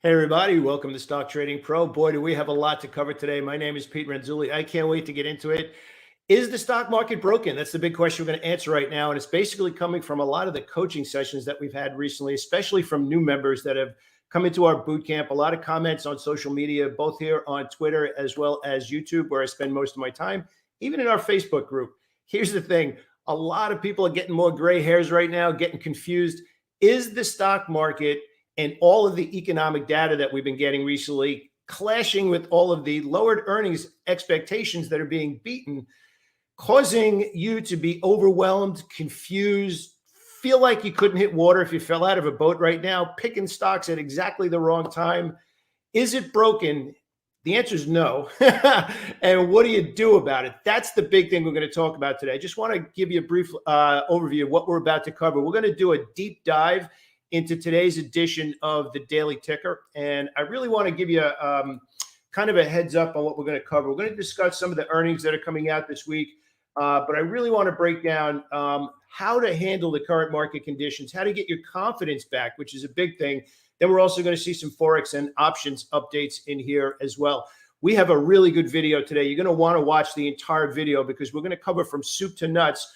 Hey everybody, welcome to Stock Trading Pro. Boy, do we have a lot to cover today. My name is Pete Renzulli. I can't wait to get into it. Is the stock market broken? That's the big question we're going to answer right now. And it's basically coming from a lot of the coaching sessions that we've had recently, especially from new members that have come into our boot camp. A lot of comments on social media, both here on Twitter as well as YouTube, where I spend most of my time, even in our Facebook group. Here's the thing. A lot of people are getting more gray hairs right now, getting confused. Is the stock market and all of the economic data that we've been getting recently clashing with all of the lowered earnings expectations that are being beaten, causing you to be overwhelmed, confused, feel like you couldn't hit water if you fell out of a boat right now, picking stocks at exactly the wrong time? Is it broken? The answer is no. And what do you do about it? That's the big thing we're going to talk about today. I just want to give you a brief overview of what we're about to cover. We're going to do a deep dive into today's edition of the Daily Ticker. And I really want to give you kind of a heads up on what we're going to cover. We're going to discuss some of the earnings that are coming out this week, but I really want to break down how to handle the current market conditions, how to get your confidence back, which is a big thing. Then we're also going to see some Forex and options updates in here as well. We have a really good video today. You're going to want to watch the entire video because we're going to cover from soup to nuts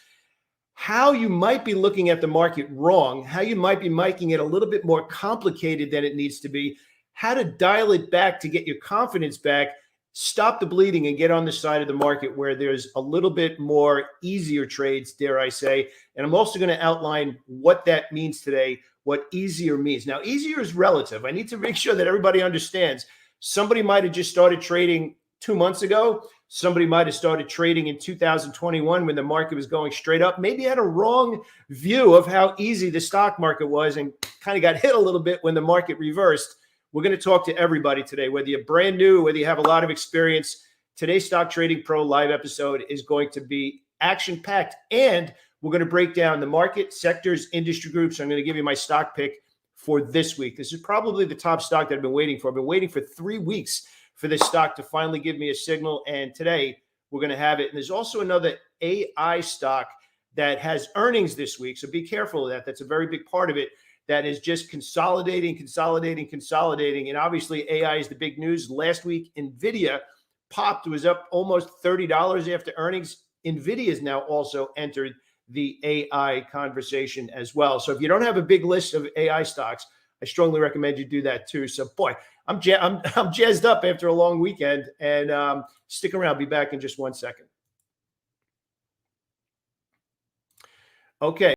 how you might be looking at the market wrong, how you might be making it a little bit more complicated than it needs to be, how to dial it back to get your confidence back, stop the bleeding and get on the side of the market where there's a little bit more easier trades, dare I say. And I'm also going to outline what that means today, what easier means. Now, easier is relative. I need to make sure that everybody understands. Somebody might have just started trading 2 months ago. Somebody might have started trading in 2021 when the market was going straight up, maybe had a wrong view of how easy the stock market was and kind of got hit a little bit when the market reversed. We're going to talk to everybody today, whether you're brand new, whether you have a lot of experience. Today's Stock Trading Pro live episode is going to be action-packed, and we're going to break down the market, sectors, industry groups. I'm going to give you my stock pick for this week. This is probably the top stock that I've been waiting for. I've been waiting for 3 weeks for this stock to finally give me a signal. And today we're going to have it. And there's also another AI stock that has earnings this week. So be careful of that. That's a very big part of it. That is just consolidating. And obviously AI is the big news. Last week, NVIDIA popped, was up almost $30 after earnings. NVIDIA has now also entered the AI conversation as well. So if you don't have a big list of AI stocks, I strongly recommend you do that too. So boy, I'm jazzed up after a long weekend, and stick around. I'll be back in just 1 second. Okay.